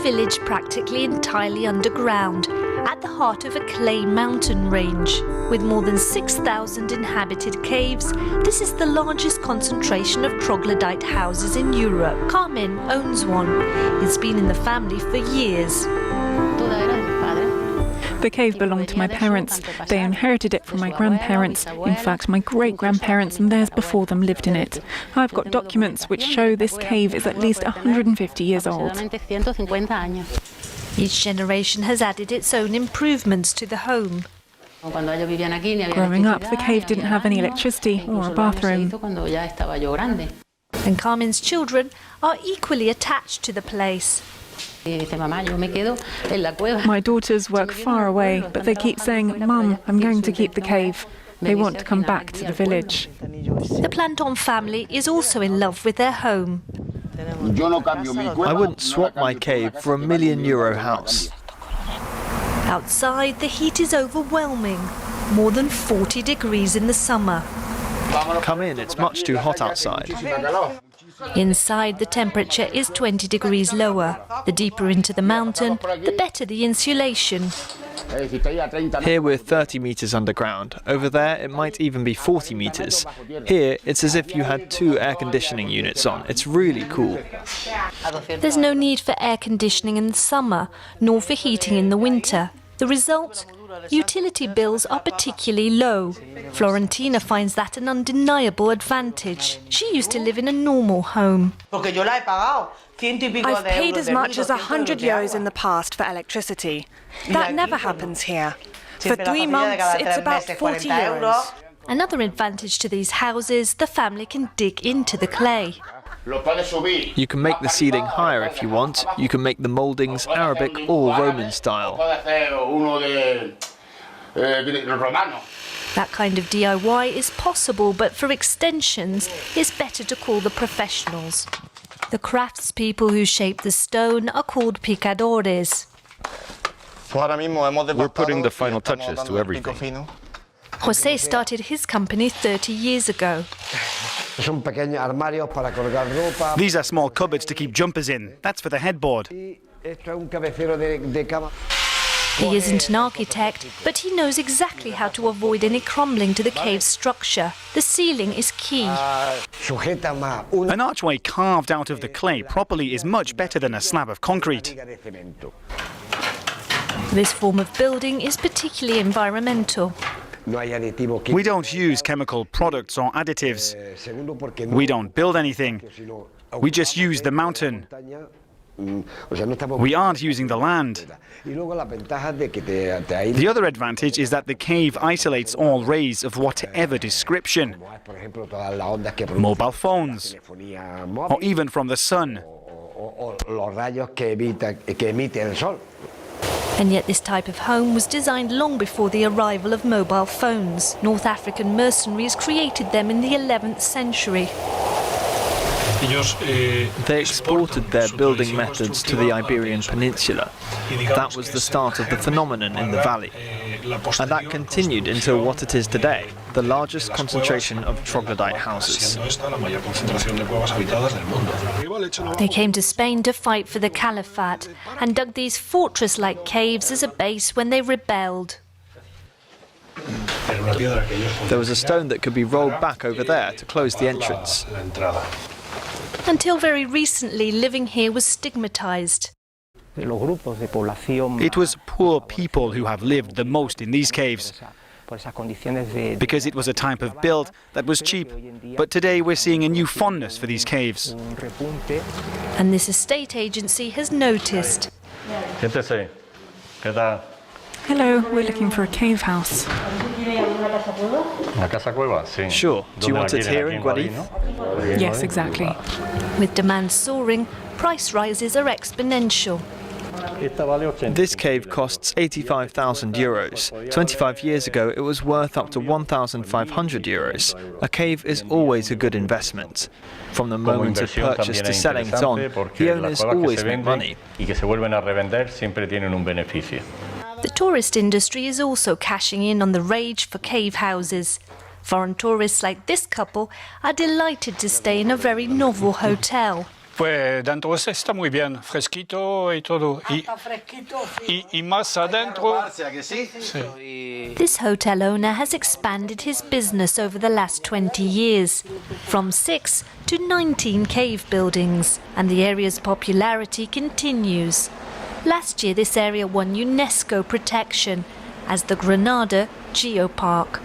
village practically entirely underground, at the heart of a clay mountain range. With more than 6,000 inhabited caves, this is the largest concentration of troglodyte houses in Europe. Carmen owns one. It's been in the family for years. The cave belonged to my parents. They inherited it from my grandparents. In fact, my great-grandparents and theirs before them lived in it. I've got documents which show this cave is at least 150 years old. Each generation has added its own improvements to the home. Growing up, the cave didn't have any electricity or a bathroom. And Carmen's children are equally attached to the place. My daughters work far away, but they keep saying, "Mum, I'm going to keep the cave." They want to come back to the village. The Planton family is also in love with their home. I wouldn't swap my cave for €1 million house. Outside, the heat is overwhelming. More than 40 degrees in the summer. Come in, it's much too hot outside. Inside, the temperature is 20 degrees lower. The deeper into the mountain, the better the insulation. Here we're 30 meters underground. Over there it might even be 40 meters. Here it's as if you had 2 air conditioning units on. It's really cool. There's no need for air conditioning in the summer, nor for heating in the winter. The result? Utility bills are particularly low. Florentina finds that an undeniable advantage. She used to live in a normal home. I've paid as much as 100 euros in the past for electricity. That never happens here. For 3 months, it's about 40 euros. Another advantage to these houses, the family can dig into the clay. You can make the ceiling higher if you want. You can make the mouldings Arabic or Roman style. That kind of DIY is possible, but for extensions, it's better to call the professionals. The craftspeople who shape the stone are called picadores. We're putting the final touches to everything. José started his company 30 years ago. These are small cupboards to keep jumpers in. That's for the headboard. He isn't an architect, but he knows exactly how to avoid any crumbling to the cave's structure. The ceiling is key. An archway carved out of the clay properly is much better than a slab of concrete. This form of building is particularly environmental. We don't use chemical products or additives. We don't build anything. We just use the mountain. We aren't using the land. The other advantage is that the cave isolates all rays of whatever description. Mobile phones, or even from the sun. And yet this type of home was designed long before the arrival of mobile phones. North African mercenaries created them in the 11th century. They exported their building methods to the Iberian Peninsula. That was the start of the phenomenon in the valley. And that continued until what it is today, the largest concentration of troglodyte houses. They came to Spain to fight for the Caliphate and dug these fortress-like caves as a base when they rebelled. There was a stone that could be rolled back over there to close the entrance. Until very recently, living here was stigmatized. It was poor people who have lived the most in these caves, because it was a type of build that was cheap. But today we're seeing a new fondness for these caves. And this estate agency has noticed. Hello, we're looking for a cave house. Sure. Do you want it here in Guadix? Yes, exactly. With demand soaring, price rises are exponential. This cave costs €85,000. 25 years ago, it was worth up to €1,500. A cave is always a good investment. From the moment of purchase to selling it on, the owners always make money. The tourist industry is also cashing in on the rage for cave houses. Foreign tourists like this couple are delighted to stay in a very novel hotel. Pues dentro está muy bien, fresquito y todo. Y más adentro. Sí. This hotel owner has expanded his business over the last 20 years, from 6 to 19 cave buildings, and the area's popularity continues. Last year this area won UNESCO protection as the Granada Geopark.